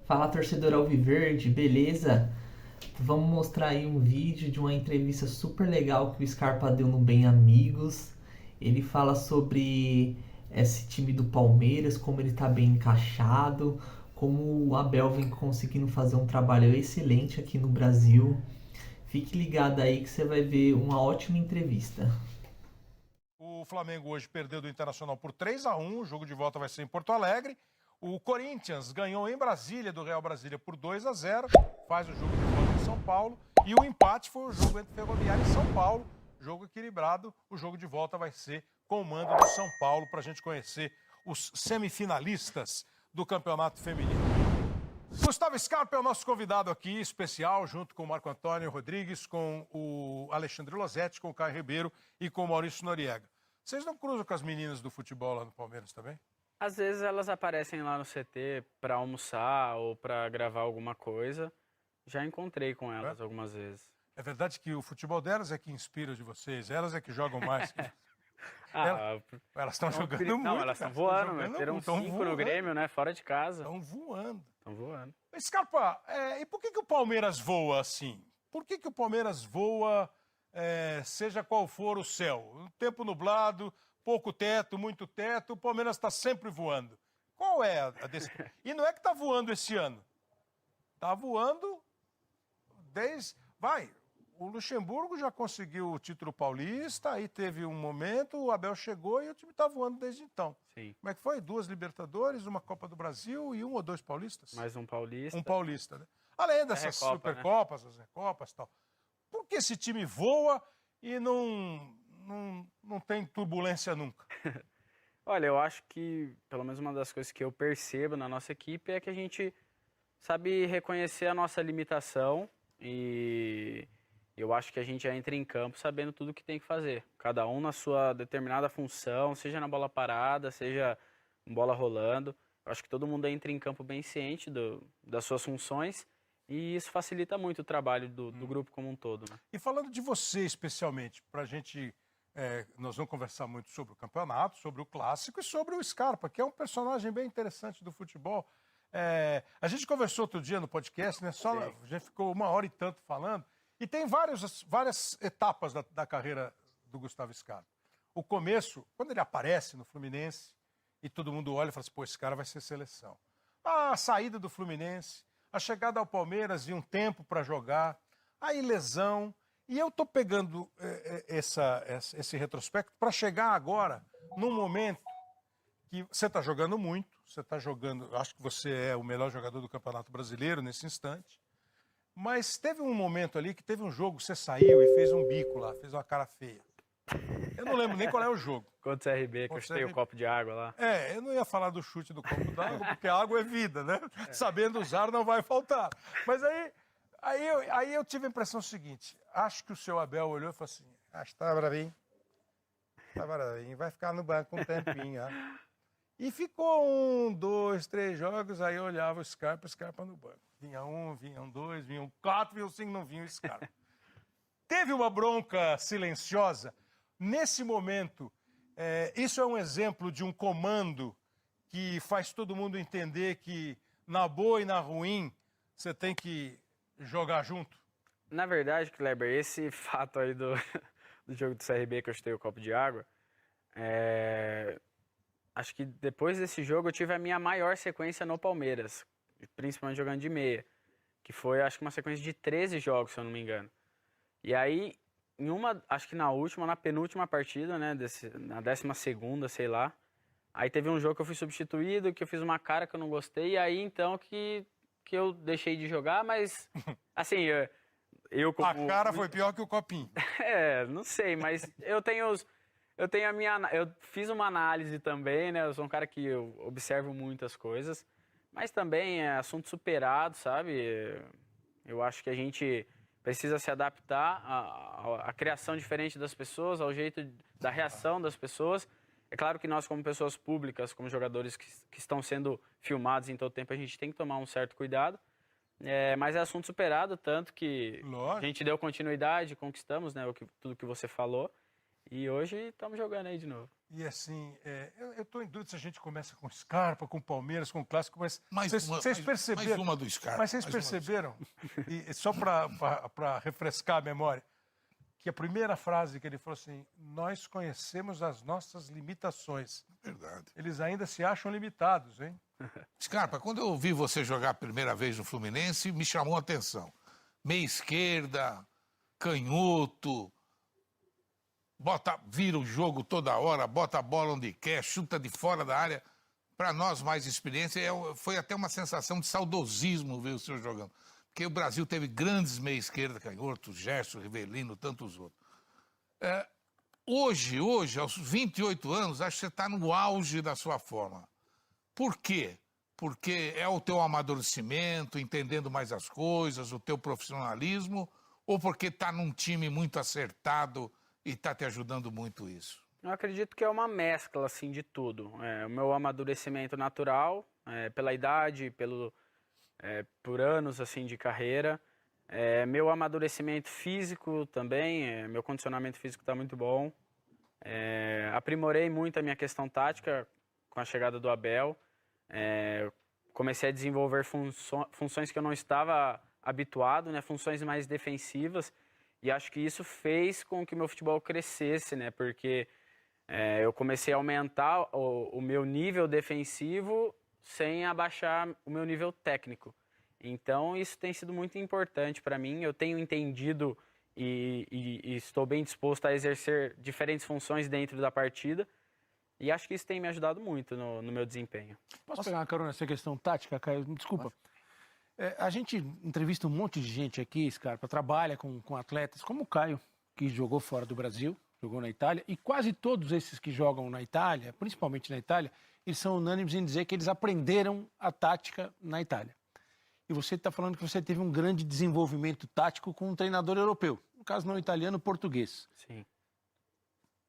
Fala, torcedor Alviverde, beleza? Vamos mostrar aí um vídeo de uma entrevista super legal que o Scarpa deu no Bem Amigos. Ele fala sobre esse time do Palmeiras, como ele tá bem encaixado, como o Abel vem conseguindo fazer um trabalho excelente aqui no Brasil. Fique ligado aí que você vai ver uma ótima entrevista. O Flamengo hoje perdeu do Internacional por 3-1. O jogo de volta vai ser em Porto Alegre. O Corinthians ganhou em Brasília do Real Brasília por 2-0. Faz o jogo de volta em São Paulo. E o empate foi o jogo entre Ferroviária e São Paulo. Jogo equilibrado. O jogo de volta vai ser com o mando do São Paulo para a gente conhecer os semifinalistas do Campeonato Feminino. Gustavo Scarpa é o nosso convidado aqui, especial, junto com o Marco Antônio Rodrigues, com o Alexandre Losetti, com o Caio Ribeiro e com o Maurício Noriega. Vocês não cruzam com as meninas do futebol lá no Palmeiras também? Às vezes elas aparecem lá no CT para almoçar ou para gravar alguma coisa. Já encontrei com elas algumas vezes. É verdade que o futebol delas é que inspira de vocês, elas é que jogam mais. Elas estão jogando muito. Não, elas estão voando, meteram 5 no Grêmio, né? Fora de casa. Estão voando. Estão voando. Scarpa, e por que o Palmeiras voa assim? Por que o Palmeiras voa, seja qual for o céu? Um tempo nublado, pouco teto, muito teto, o Palmeiras está sempre voando. Qual é a desse... E não é que está voando esse ano. Está voando desde... O Luxemburgo já conseguiu o título paulista, aí teve um momento, o Abel chegou e o time está voando desde então. Sim. Como é que foi? 2 Libertadores, uma Copa do Brasil e 1 ou 2 paulistas? Mais um paulista. Um paulista, né? Além dessas Recopa, Supercopas, né? As Recopas e tal. Por que esse time voa e não tem turbulência nunca? Olha, eu acho que, pelo menos uma das coisas que eu percebo na nossa equipe é que a gente sabe reconhecer a nossa limitação e eu acho que a gente já entra em campo sabendo tudo o que tem que fazer. Cada um na sua determinada função, seja na bola parada, seja em bola rolando. Eu acho que todo mundo entra em campo bem ciente das suas funções e isso facilita muito o trabalho do grupo como um todo, né? E falando de você especialmente, para a gente... nós vamos conversar muito sobre o campeonato, sobre o clássico e sobre o Scarpa, que é um personagem bem interessante do futebol. A gente conversou outro dia no podcast, né? A gente ficou 1 hora e tanto falando. E tem várias etapas da carreira do Gustavo Scarpa. O começo, quando ele aparece no Fluminense, e todo mundo olha e fala assim, pô, esse cara vai ser seleção. A saída do Fluminense, a chegada ao Palmeiras e um tempo para jogar, aí lesão. E eu estou pegando esse retrospecto para chegar agora num momento que você está jogando muito, você está jogando, acho que você é o melhor jogador do Campeonato Brasileiro nesse instante, mas teve um momento ali que teve um jogo, você saiu e fez um bico lá, fez uma cara feia. Eu não lembro nem qual é o jogo. Contra o CRB, que eu chutei o copo de água lá. Eu não ia falar do chute do copo d'água, porque a água é vida, né? Sabendo usar não vai faltar. Mas aí eu tive a impressão seguinte, acho que o seu Abel olhou e falou assim, acho que tá bravinho, vai ficar no banco um tempinho, ó. E ficou 1, 2, 3 jogos, aí eu olhava o Scarpa no banco. Vinha 1, vinham 2, vinham 4, vinham 5, não vinha o Scarpa. Teve uma bronca silenciosa. Nesse momento, isso é um exemplo de um comando que faz todo mundo entender que na boa e na ruim você tem que jogar junto? Na verdade, Kleber, esse fato aí do jogo do CRB que eu chutei o copo de água, acho que depois desse jogo eu tive a minha maior sequência no Palmeiras, principalmente jogando de meia, que foi, acho que uma sequência de 13 jogos, se eu não me engano. E aí, acho que na penúltima partida, né, na 12ª, sei lá, aí teve um jogo que eu fui substituído, que eu fiz uma cara que eu não gostei, e aí então que eu deixei de jogar, mas, assim, eu como... A cara foi pior que o copinho. Não sei, mas eu fiz uma análise também, né? Eu sou um cara que eu observo muitas coisas, mas também é assunto superado, sabe? Eu acho que a gente precisa se adaptar à criação diferente das pessoas, ao jeito da reação das pessoas. É claro que nós, como pessoas públicas, como jogadores que estão sendo filmados em todo tempo, a gente tem que tomar um certo cuidado. Mas é assunto superado, tanto que a gente deu continuidade, conquistamos, né, tudo que você falou. E hoje estamos jogando aí de novo. E assim, eu estou em dúvida se a gente começa com Scarpa, com Palmeiras, com Clássico, mas vocês perceberam. Mais uma do Scarpa. Mas vocês perceberam, e só para refrescar a memória, que a primeira frase que ele falou assim: nós conhecemos as nossas limitações. Verdade. Eles ainda se acham limitados, hein? Scarpa, quando eu vi você jogar a primeira vez no Fluminense, me chamou a atenção. Meia esquerda, canhoto, vira o jogo toda hora, bota a bola onde quer, chuta de fora da área. Para nós mais experiência, foi até uma sensação de saudosismo ver o senhor jogando. Porque o Brasil teve grandes meia esquerda, canhoto, Gerson, Rivelino, tantos outros. Hoje, aos 28 anos, acho que você está no auge da sua forma. Por quê? Porque é o teu amadurecimento, entendendo mais as coisas, o teu profissionalismo, ou porque está num time muito acertado e está te ajudando muito isso? Eu acredito que é uma mescla, assim, de tudo. O meu amadurecimento natural, pela idade, por anos, assim, de carreira. Meu amadurecimento físico também, meu condicionamento físico está muito bom. Aprimorei muito a minha questão tática com a chegada do Abel. Comecei a desenvolver funções que eu não estava habituado, né? Funções mais defensivas. E acho que isso fez com que o meu futebol crescesse, né? Porque eu comecei a aumentar o meu nível defensivo sem abaixar o meu nível técnico. Então, isso tem sido muito importante para mim. Eu tenho entendido e estou bem disposto a exercer diferentes funções dentro da partida. E acho que isso tem me ajudado muito no meu desempenho. Posso pegar uma carona nessa questão tática, Caio? Desculpa. A gente entrevista um monte de gente aqui, Scarpa, trabalha com atletas como o Caio, que jogou fora do Brasil, jogou na Itália, e quase todos esses que jogam na Itália, principalmente na Itália, eles são unânimes em dizer que eles aprenderam a tática na Itália. E você está falando que você teve um grande desenvolvimento tático com um treinador europeu, no caso não italiano, português. Sim.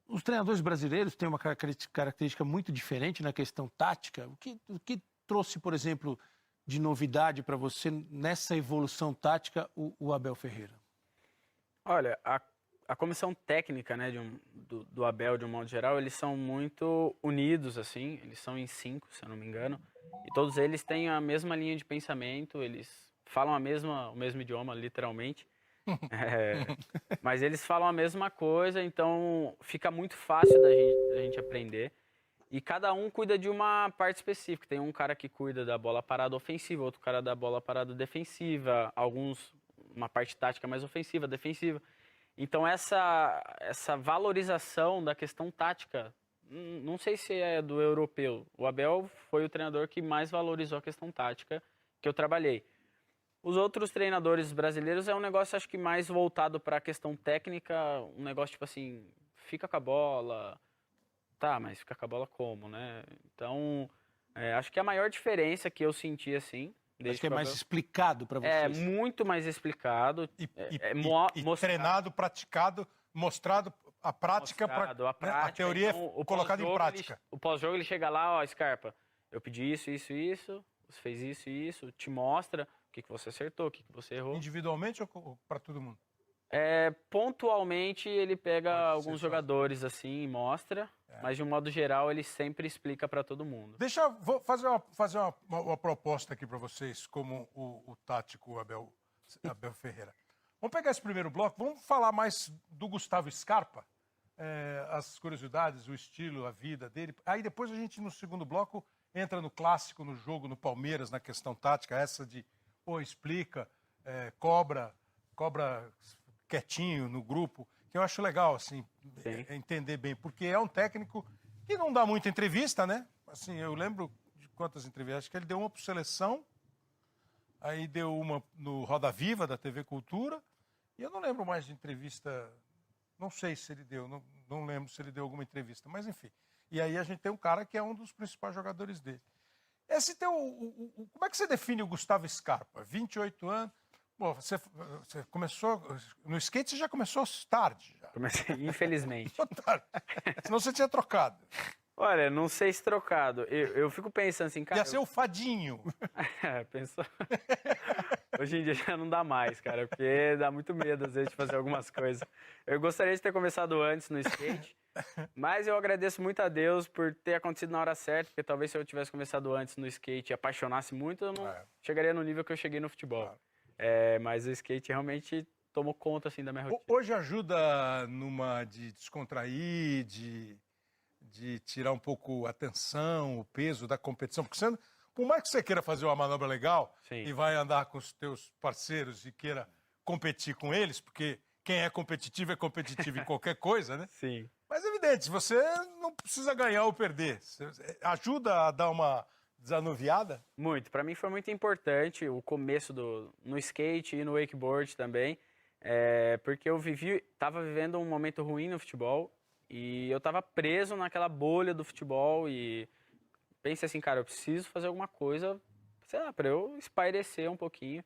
Os treinadores brasileiros têm uma característica muito diferente na questão tática. O que trouxe, por exemplo, de novidade para você nessa evolução tática o Abel Ferreira? Olha, a comissão técnica, né, do Abel, de um modo geral, eles são muito unidos, assim. Eles são em 5, se eu não me engano. E todos eles têm a mesma linha de pensamento, eles falam o mesmo idioma, literalmente. Mas eles falam a mesma coisa, então fica muito fácil da gente aprender. E cada um cuida de uma parte específica. Tem um cara que cuida da bola parada ofensiva, outro cara da bola parada defensiva, uma parte tática mais ofensiva, defensiva. Então essa valorização da questão tática, não sei se é do europeu. O Abel foi o treinador que mais valorizou a questão tática que eu trabalhei. Os outros treinadores brasileiros é um negócio, acho que mais voltado para a questão técnica, um negócio tipo assim, fica com a bola, tá, mas fica com a bola como, né? Então, acho que a maior diferença que eu senti, assim... Acho que é mais explicado para vocês. É muito mais explicado. E treinado, praticado, mostrado a prática, a teoria então, colocada em prática. O pós-jogo ele chega lá, ó, Scarpa, eu pedi isso, você fez isso, te mostra o que você acertou, o que você errou. Individualmente ou para todo mundo? Pontualmente ele pega alguns jogadores assim e mostra, mas de um modo geral ele sempre explica para todo mundo. Vou fazer uma proposta aqui para vocês, como o tático Abel Ferreira. Vamos pegar esse primeiro bloco, vamos falar mais do Gustavo Scarpa, as curiosidades, o estilo, a vida dele. Aí depois a gente, no segundo bloco, entra no clássico, no jogo, no Palmeiras, na questão tática, essa de, explica, cobra quietinho no grupo, que eu acho legal, assim, entender bem, porque é um técnico que não dá muita entrevista, né? Assim, eu lembro de quantas entrevistas, acho que ele deu uma para Seleção, aí deu uma no Roda Viva, da TV Cultura, e eu não lembro mais de entrevista, não sei se ele deu, não lembro se ele deu alguma entrevista, mas enfim. E aí a gente tem um cara que é um dos principais jogadores dele. Como é que você define o Gustavo Scarpa? 28 anos... Bom, você começou... No skate você já começou tarde. Já. Comecei, infelizmente. Tarde. Senão você tinha trocado. Olha, não sei se trocado. Eu fico pensando assim, cara... Ia ser o Fadinho. Pensou? Hoje em dia já não dá mais, cara, porque dá muito medo, às vezes, de fazer algumas coisas. Eu gostaria de ter começado antes no skate, mas eu agradeço muito a Deus por ter acontecido na hora certa, porque talvez se eu tivesse começado antes no skate e apaixonasse muito, eu não chegaria no nível que eu cheguei no futebol. Mas o skate realmente tomou conta, assim, da minha rotina. Hoje ajuda de descontrair, de tirar um pouco a tensão, o peso da competição, porque você, por mais que você queira fazer uma manobra legal e vai andar com os teus parceiros e queira competir com eles, porque quem é competitivo em qualquer coisa, né? Sim. Mas é evidente, você não precisa ganhar ou perder. Ajuda a dar uma desanuviada? Muito. Para mim foi muito importante o começo no skate e no wakeboard também, porque eu estava vivendo um momento ruim no futebol e eu estava preso naquela bolha do futebol e pensei assim, cara, eu preciso fazer alguma coisa, sei lá, para eu espairecer um pouquinho.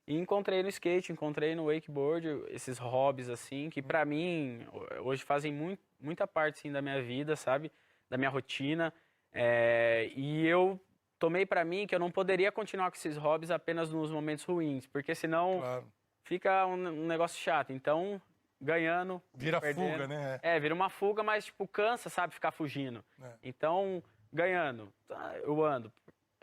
E encontrei no skate, encontrei no wakeboard, esses hobbies assim, que pra mim hoje fazem muita parte assim, da minha vida, sabe? Da minha rotina. E eu tomei pra mim que eu não poderia continuar com esses hobbies apenas nos momentos ruins, porque senão fica um negócio chato. Então, ganhando, vira perdendo, fuga, né? Vira uma fuga, mas tipo, cansa, sabe? Ficar fugindo. Então, ganhando, eu ando.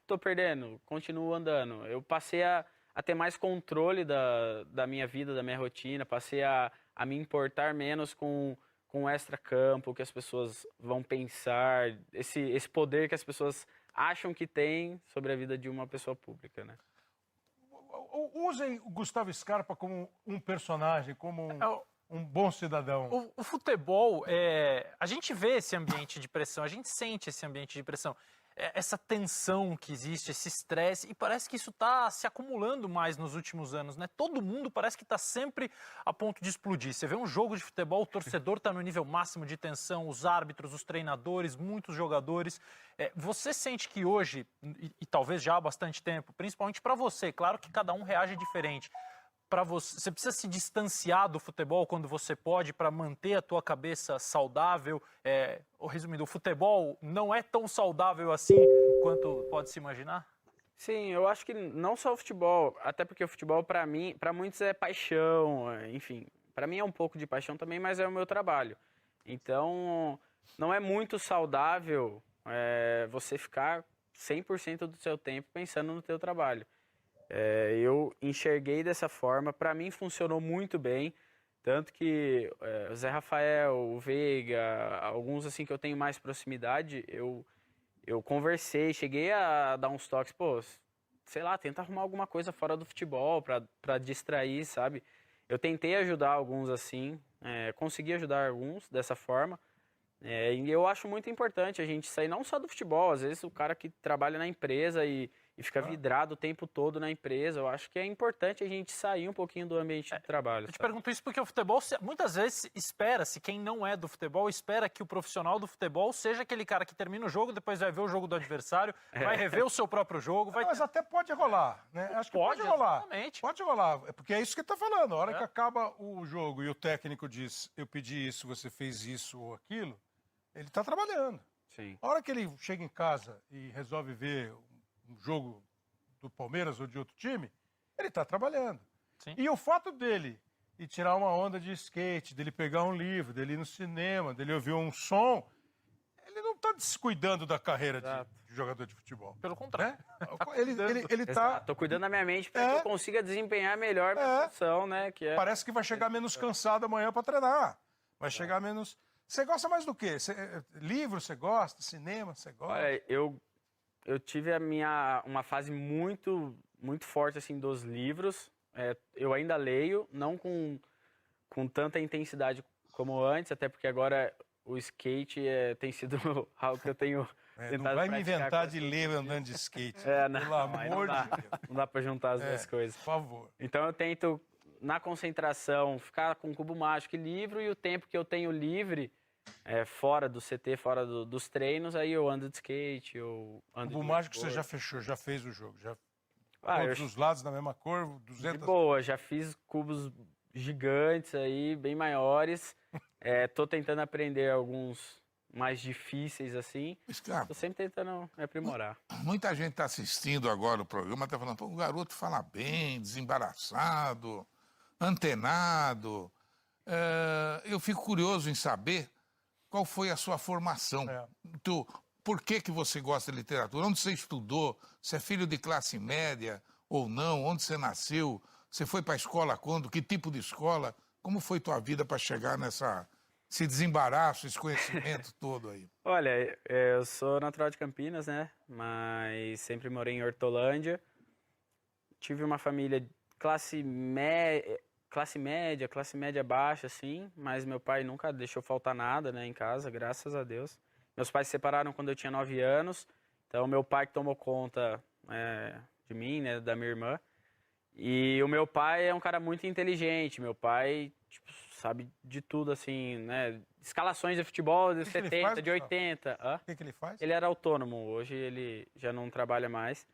Tô perdendo, continuo andando. Eu passei a ter mais controle da minha vida, da minha rotina, passei a me importar menos com o extra-campo, o que as pessoas vão pensar, esse poder que as pessoas acham que tem sobre a vida de uma pessoa pública, né? Usem o Gustavo Scarpa como um personagem, como um bom cidadão. O futebol, a gente vê esse ambiente de pressão, a gente sente esse ambiente de pressão. Essa tensão que existe, esse estresse, e parece que isso está se acumulando mais nos últimos anos, né? Todo mundo parece que está sempre a ponto de explodir. Você vê um jogo de futebol, o torcedor está no nível máximo de tensão, os árbitros, os treinadores, muitos jogadores. Você sente que hoje, e talvez já há bastante tempo, principalmente para você, claro que cada um reage diferente, para você precisa se distanciar do futebol quando você pode para manter a tua cabeça saudável. Resumindo, o futebol não é tão saudável assim quanto pode se imaginar? Sim, eu acho que não só o futebol, até porque o futebol para mim, para muitos é paixão, enfim, para mim é um pouco de paixão também, mas é o meu trabalho. Então, não é muito saudável você ficar 100% do seu tempo pensando no teu trabalho. Eu enxerguei dessa forma, para mim funcionou muito bem, tanto que o Zé Rafael, o Veiga, alguns assim que eu tenho mais proximidade, eu conversei, cheguei a dar uns toques, pô, sei lá, tenta arrumar alguma coisa fora do futebol para distrair, sabe? Eu tentei ajudar alguns assim, consegui ajudar alguns dessa forma, e eu acho muito importante a gente sair não só do futebol, às vezes o cara que trabalha na empresa e fica vidrado o tempo todo na empresa. Eu acho que é importante a gente sair um pouquinho do ambiente de trabalho. Eu te pergunto isso porque o futebol, muitas vezes, espera-se, quem não é do futebol, espera que o profissional do futebol seja aquele cara que termina o jogo, depois vai ver o jogo do adversário, vai rever o seu próprio jogo. Mas até pode rolar, né? Acho que pode rolar. Exatamente. Pode rolar, porque é isso que ele está falando. A hora que acaba o jogo e o técnico diz, eu pedi isso, você fez isso ou aquilo, ele está trabalhando. Sim. A hora que ele chega em casa e resolve ver um jogo do Palmeiras ou de outro time, ele está trabalhando. Sim. E o fato dele ir tirar uma onda de skate, dele pegar um livro, dele ir no cinema, dele ouvir um som, ele não está descuidando da carreira de jogador de futebol. Pelo contrário. Ele está... Tô cuidando da minha mente para que eu consiga desempenhar melhor a função, né? Parece que vai chegar menos cansado amanhã para treinar. Vai chegar menos... Você gosta mais do quê? Livro você gosta? Cinema você gosta? Olha, eu tive uma fase muito, muito forte assim dos livros. Eu ainda leio, não com tanta intensidade como antes, até porque agora o skate tem sido algo que eu tenho tentado não vai me praticar inventar de ler andando de skate. Não, pelo amor de Deus. Não dá para juntar as duas coisas. Por favor. Então eu tento, na concentração, ficar com o cubo mágico e livro, e o tempo que eu tenho livre, fora do CT, fora dos treinos, aí eu ando de skate, eu ando Cubo de mágico você wakeboard. já fechou, já fez o jogo, já eu todos os lados na mesma cor, 200... De boa, já fiz cubos gigantes aí, bem maiores. Tô tentando aprender alguns mais difíceis, assim, Scarpa, tô sempre tentando me aprimorar. muita gente está assistindo agora o programa, está falando, pô, o garoto fala bem, desembaraçado, antenado. Eu fico curioso em saber qual foi a sua formação. Por que você gosta de literatura? Onde você estudou? Você é filho de classe média ou não? Onde você nasceu? Você foi para a escola quando? Que tipo de escola? Como foi tua vida para chegar esse desembaraço, esse conhecimento todo aí? Olha, eu sou natural de Campinas, né? Mas sempre morei em Hortolândia. Tive uma família classe média baixa, assim. Mas meu pai nunca deixou faltar nada, né, em casa, graças a Deus. Meus pais se separaram quando eu tinha 9 anos. Então, meu pai que tomou conta de mim, né, da minha irmã. E o meu pai é um cara muito inteligente. Meu pai, tipo, sabe de tudo, assim, né? Escalações de futebol de 70, de 80. O que ele faz? Ele era autônomo, hoje ele já não trabalha mais.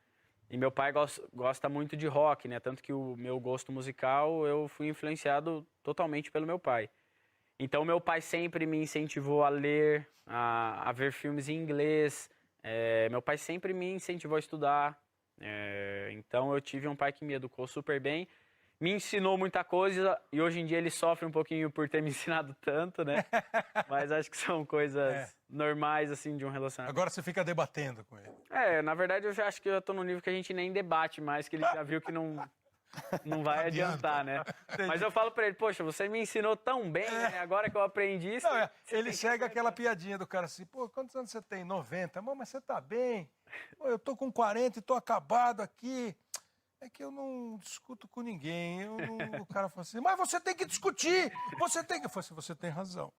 E meu pai gosta muito de rock, né? Tanto que o meu gosto musical, eu fui influenciado totalmente pelo meu pai. Então, meu pai sempre me incentivou a ler, a ver filmes em inglês. Meu pai sempre me incentivou a estudar. Então, eu tive um pai que me educou super bem, me ensinou muita coisa e hoje em dia ele sofre um pouquinho por ter me ensinado tanto, né? Mas acho que são coisas normais, assim, de um relacionamento. Agora você fica debatendo com ele. Na verdade, eu já acho que eu tô num nível que a gente nem debate mais, que ele já viu que não vai adiantar, né? Mas eu falo pra ele, poxa, você me ensinou tão bem, né? Agora que eu aprendi isso... Ele chega aquela piadinha do cara assim, pô, quantos anos você tem? 90. Mas você tá bem? Pô, eu tô com 40 e tô acabado aqui. É que eu não discuto com ninguém. O cara fala assim, mas você tem que discutir! Você tem que... Eu falo assim, você tem razão.